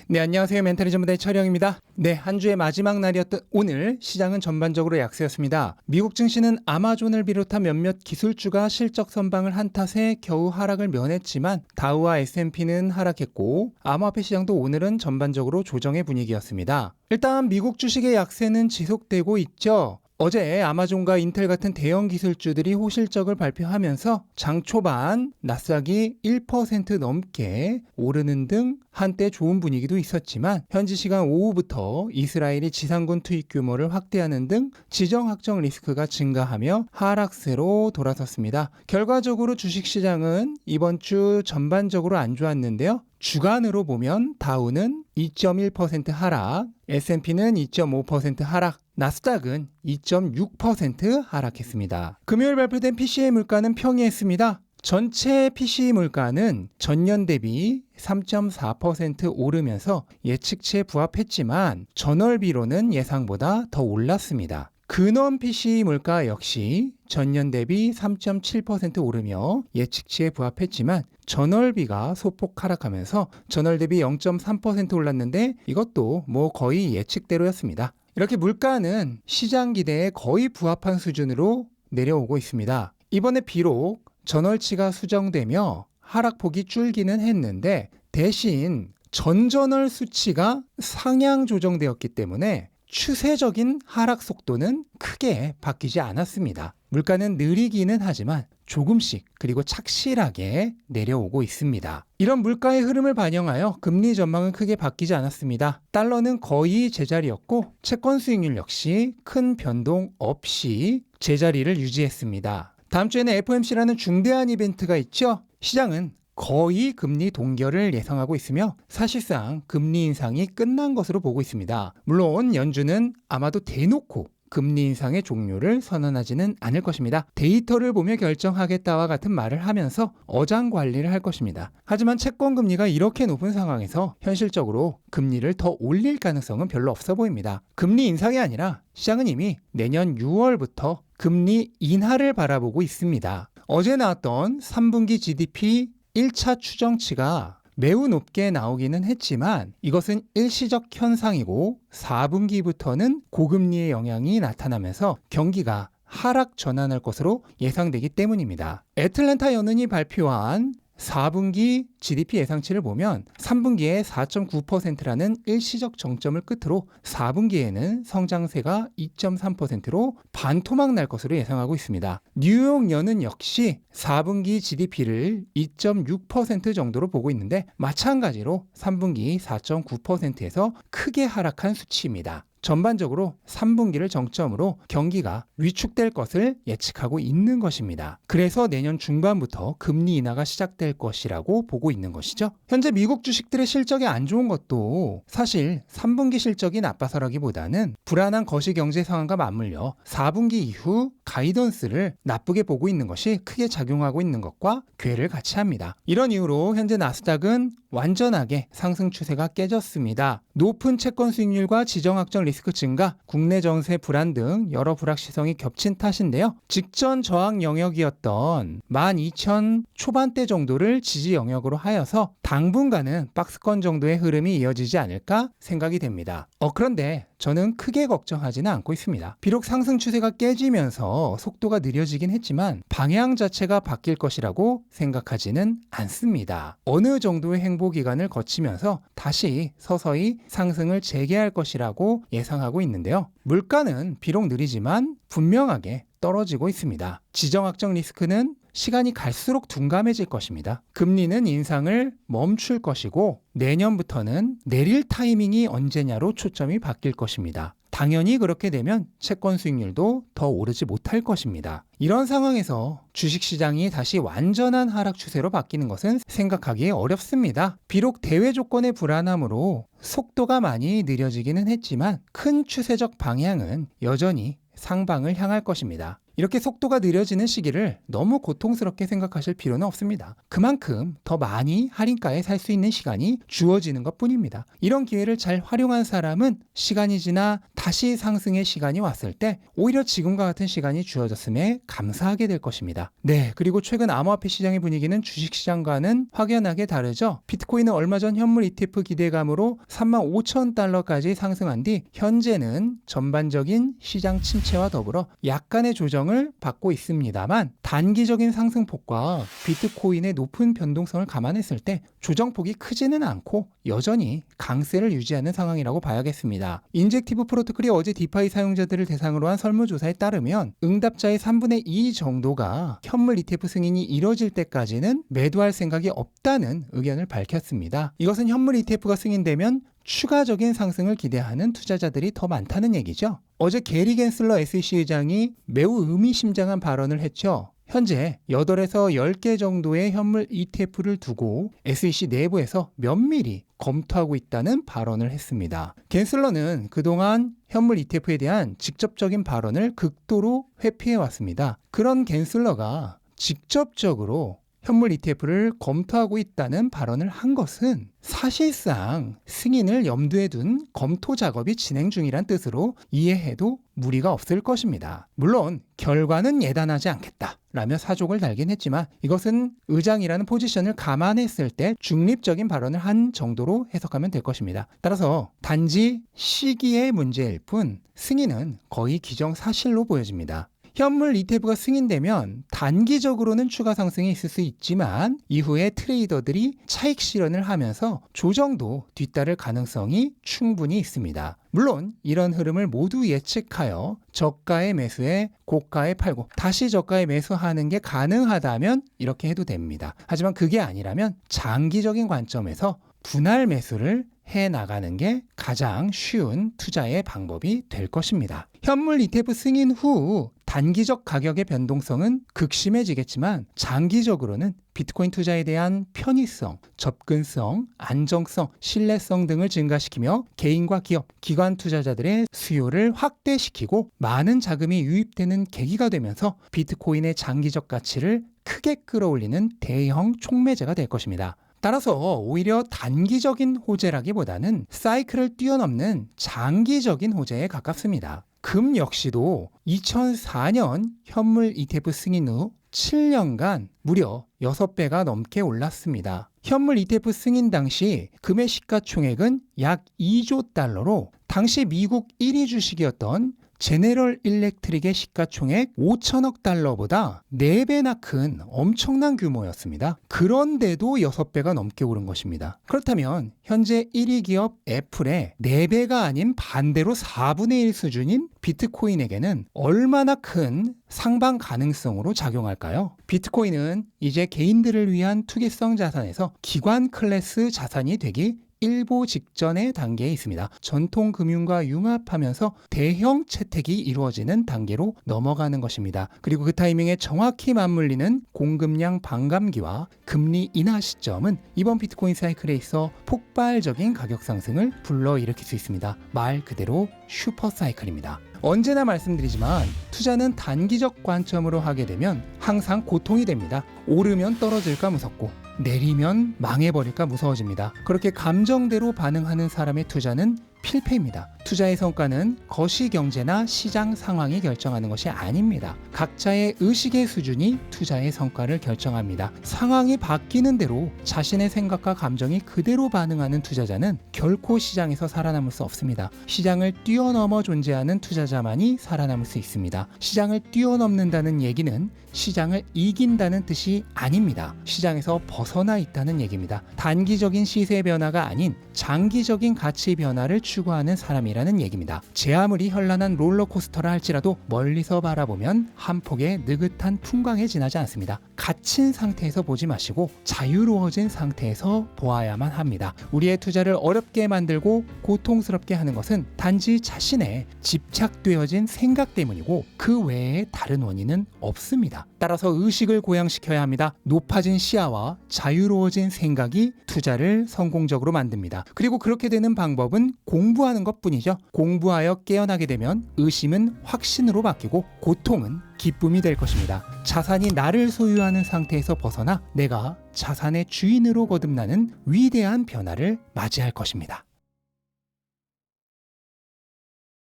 네, 안녕하세요. 멘탈의 전문가의 촬영입니다. 네, 한 주의 마지막 날이었던 오늘 시장은 전반적으로 약세였습니다. 미국 증시는 아마존을 비롯한 몇몇 기술주가 실적 선방을 한 탓에 겨우 하락을 면했지만 다우와 S&P는 하락했고 암호화폐 시장도 오늘은 전반적으로 조정의 분위기였습니다. 일단 미국 주식의 약세는 지속되고 있죠. 어제 아마존과 인텔 같은 대형 기술주들이 호실적을 발표하면서 장 초반 나스닥이 1% 넘게 오르는 등 한때 좋은 분위기도 있었지만 현지 시간 오후부터 이스라엘이 지상군 투입 규모를 확대하는 등 지정학적 리스크가 증가하며 하락세로 돌아섰습니다. 결과적으로 주식시장은 이번 주 전반적으로 안 좋았는데요. 주간으로 보면 다우는 2.1% 하락, S&P는 2.5% 하락, 나스닥은 2.6% 하락했습니다. 금요일 발표된 PCE 물가는 평이했습니다. 전체 PCE 물가는 전년 대비 3.4% 오르면서 예측치에 부합했지만 전월비로는 예상보다 더 올랐습니다. 근원 PCE 물가 역시 전년 대비 3.7% 오르며 예측치에 부합했지만 전월비가 소폭 하락하면서 전월 대비 0.3% 올랐는데 이것도 거의 예측대로였습니다. 이렇게 물가는 시장 기대에 거의 부합한 수준으로 내려오고 있습니다. 이번에 비록 전월치가 수정되며 하락폭이 줄기는 했는데 대신 전전월 수치가 상향 조정되었기 때문에 추세적인 하락 속도는 크게 바뀌지 않았습니다. 물가는 느리기는 하지만 조금씩 그리고 착실하게 내려오고 있습니다. 이런 물가의 흐름을 반영하여 금리 전망은 크게 바뀌지 않았습니다. 달러는 거의 제자리였고 채권 수익률 역시 큰 변동 없이 제자리를 유지했습니다. 다음 주에는 FOMC라는 중대한 이벤트가 있죠. 시장은 거의 금리 동결을 예상하고 있으며 사실상 금리 인상이 끝난 것으로 보고 있습니다. 물론 연준은 아마도 대놓고 금리 인상의 종료를 선언하지는 않을 것입니다. 데이터를 보며 결정하겠다와 같은 말을 하면서 어장 관리를 할 것입니다. 하지만 채권 금리가 이렇게 높은 상황에서 현실적으로 금리를 더 올릴 가능성은 별로 없어 보입니다. 금리 인상이 아니라 시장은 이미 내년 6월부터 금리 인하를 바라보고 있습니다. 어제 나왔던 3분기 GDP 1차 추정치가 매우 높게 나오기는 했지만 이것은 일시적 현상이고 4분기부터는 고금리의 영향이 나타나면서 경기가 하락 전환할 것으로 예상되기 때문입니다. 애틀랜타 연은이 발표한 4분기 GDP 예상치를 보면 3분기에 4.9%라는 일시적 정점을 끝으로 4분기에는 성장세가 2.3%로 반토막 날 것으로 예상하고 있습니다. 뉴욕 연은 역시 4분기 GDP를 2.6% 정도로 보고 있는데 마찬가지로 3분기 4.9%에서 크게 하락한 수치입니다. 전반적으로 3분기를 정점으로 경기가 위축될 것을 예측하고 있는 것입니다. 그래서 내년 중반부터 금리 인하가 시작될 것이라고 보고 있는 것이죠. 현재 미국 주식들의 실적이 안 좋은 것도 사실 3분기 실적이 나빠서라기보다는 불안한 거시경제 상황과 맞물려 4분기 이후 가이던스를 나쁘게 보고 있는 것이 크게 작용하고 있는 것과 궤를 같이 합니다. 이런 이유로 현재 나스닥은 완전하게 상승 추세가 깨졌습니다. 높은 채권 수익률과 지정학적 리스크 증가, 국내 정세 불안 등 여러 불확실성이 겹친 탓인데요. 직전 저항 영역이었던 12,000 초반대 정도를 지지 영역으로 하여서 당분간은 박스권 정도의 흐름이 이어지지 않을까 생각이 됩니다. 그런데 저는 크게 걱정하지는 않고 있습니다. 비록 상승 추세가 깨지면서 속도가 느려지긴 했지만 방향 자체가 바뀔 것이라고 생각하지는 않습니다. 어느 정도의 행보 기간을 거치면서 다시 서서히 상승을 재개할 것이라고 예상하고 있는데요. 물가는 비록 느리지만 분명하게 떨어지고 있습니다. 지정학적 리스크는 시간이 갈수록 둔감해질 것입니다. 금리는 인상을 멈출 것이고 내년부터는 내릴 타이밍이 언제냐로 초점이 바뀔 것입니다. 당연히 그렇게 되면 채권 수익률도 더 오르지 못할 것입니다. 이런 상황에서 주식시장이 다시 완전한 하락 추세로 바뀌는 것은 생각하기 어렵습니다. 비록 대외 조건의 불안함으로 속도가 많이 느려지기는 했지만 큰 추세적 방향은 여전히 상방을 향할 것입니다. 이렇게 속도가 느려지는 시기를 너무 고통스럽게 생각하실 필요는 없습니다. 그만큼 더 많이 할인가에 살 수 있는 시간이 주어지는 것뿐입니다. 이런 기회를 잘 활용한 사람은 시간이 지나 다시 상승의 시간이 왔을 때 오히려 지금과 같은 시간이 주어졌음에 감사하게 될 것입니다. 네, 그리고 최근 암호화폐 시장의 분위기는 주식시장과는 확연하게 다르죠. 비트코인은 얼마 전 현물 ETF 기대감으로 35,000달러까지 상승한 뒤 현재는 전반적인 시장 침체와 더불어 약간의 조정을 받고 있습니다만 단기적인 상승폭과 비트코인의 높은 변동성을 감안했을 때 조정폭이 크지는 않고 여전히 강세를 유지하는 상황이라고 봐야겠습니다. 인젝티브 프로토콜이 어제 디파이 사용자들을 대상으로 한 설문조사에 따르면 응답자의 3분의 2 정도가 현물 ETF 승인이 이뤄질 때까지는 매도할 생각이 없다는 의견을 밝혔습니다. 이것은 현물 ETF가 승인되면 추가적인 상승을 기대하는 투자자들이 더 많다는 얘기죠. 어제 게리 겐슬러 SEC 의장이 매우 의미심장한 발언을 했죠. 현재 8에서 10개 정도의 현물 ETF를 두고 SEC 내부에서 면밀히 검토하고 있다는 발언을 했습니다. 겐슬러는 그동안 현물 ETF에 대한 직접적인 발언을 극도로 회피해왔습니다. 그런 겐슬러가 직접적으로 현물 ETF를 검토하고 있다는 발언을 한 것은 사실상 승인을 염두에 둔 검토 작업이 진행 중이란 뜻으로 이해해도 무리가 없을 것입니다. 물론 결과는 예단하지 않겠다라며 사족을 달긴 했지만 이것은 의장이라는 포지션을 감안했을 때 중립적인 발언을 한 정도로 해석하면 될 것입니다. 따라서 단지 시기의 문제일 뿐 승인은 거의 기정사실로 보여집니다. 현물 ETF가 승인되면 단기적으로는 추가 상승이 있을 수 있지만 이후에 트레이더들이 차익 실현을 하면서 조정도 뒤따를 가능성이 충분히 있습니다. 물론 이런 흐름을 모두 예측하여 저가에 매수해 고가에 팔고 다시 저가에 매수하는 게 가능하다면 이렇게 해도 됩니다. 하지만 그게 아니라면 장기적인 관점에서 분할 매수를 해나가는 게 가장 쉬운 투자의 방법이 될 것입니다. 현물 ETF 승인 후 단기적 가격의 변동성은 극심해지겠지만 장기적으로는 비트코인 투자에 대한 편의성, 접근성, 안정성, 신뢰성 등을 증가시키며 개인과 기업, 기관 투자자들의 수요를 확대시키고 많은 자금이 유입되는 계기가 되면서 비트코인의 장기적 가치를 크게 끌어올리는 대형 촉매제가 될 것입니다. 따라서 오히려 단기적인 호재라기보다는 사이클을 뛰어넘는 장기적인 호재에 가깝습니다. 금 역시도 2004년 현물 ETF 승인 후 7년간 무려 6배가 넘게 올랐습니다. 현물 ETF 승인 당시 금의 시가총액은 약 2조 달러로 당시 미국 1위 주식이었던 제네럴 일렉트릭의 시가총액 5천억 달러보다 4배나 큰 엄청난 규모였습니다. 그런데도 6배가 넘게 오른 것입니다. 그렇다면 현재 1위 기업 애플의 4배가 아닌 반대로 4분의 1 수준인 비트코인에게는 얼마나 큰 상방 가능성으로 작용할까요? 비트코인은 이제 개인들을 위한 투기성 자산에서 기관 클래스 자산이 되기 일보 직전의 단계에 있습니다. 전통 금융과 융합하면서 대형 채택이 이루어지는 단계로 넘어가는 것입니다. 그리고 그 타이밍에 정확히 맞물리는 공급량 반감기와 금리 인하 시점은 이번 비트코인 사이클에 있어 폭발적인 가격 상승을 불러일으킬 수 있습니다. 말 그대로 슈퍼 사이클입니다. 언제나 말씀드리지만 투자는 단기적 관점으로 하게 되면 항상 고통이 됩니다. 오르면 떨어질까 무섭고 내리면 망해버릴까 무서워집니다. 그렇게 감정대로 반응하는 사람의 투자는 필패입니다. 투자의 성과는 거시경제나 시장 상황이 결정하는 것이 아닙니다. 각자의 의식의 수준이 투자의 성과를 결정합니다. 상황이 바뀌는 대로 자신의 생각과 감정이 그대로 반응하는 투자자는 결코 시장에서 살아남을 수 없습니다. 시장을 뛰어넘어 존재하는 투자자만이 살아남을 수 있습니다. 시장을 뛰어넘는다는 얘기는 시장을 이긴다는 뜻이 아닙니다. 시장에서 벗어나 있다는 얘기입니다. 단기적인 시세 변화가 아닌 장기적인 가치 변화를 추구하는 사람이라는 얘기입니다. 제 아무리 현란한 롤러코스터라 할지라도 멀리서 바라보면 한 폭의 느긋한 풍광에 지나지 않습니다. 갇힌 상태에서 보지 마시고 자유로워진 상태에서 보아야만 합니다. 우리의 투자를 어렵게 만들고 고통스럽게 하는 것은 단지 자신의 집착되어진 생각 때문이고 그 외에 다른 원인은 없습니다. 따라서 의식을 고양시켜야 합니다. 높아진 시야와 자유로워진 생각이 투자를 성공적으로 만듭니다. 그리고 그렇게 되는 방법은 공부하는 것뿐이죠. 공부하여 깨어나게 되면 의심은 확신으로 바뀌고 고통은 기쁨이 될 것입니다. 자산이 나를 소유하는 상태에서 벗어나 내가 자산의 주인으로 거듭나는 위대한 변화를 맞이할 것입니다.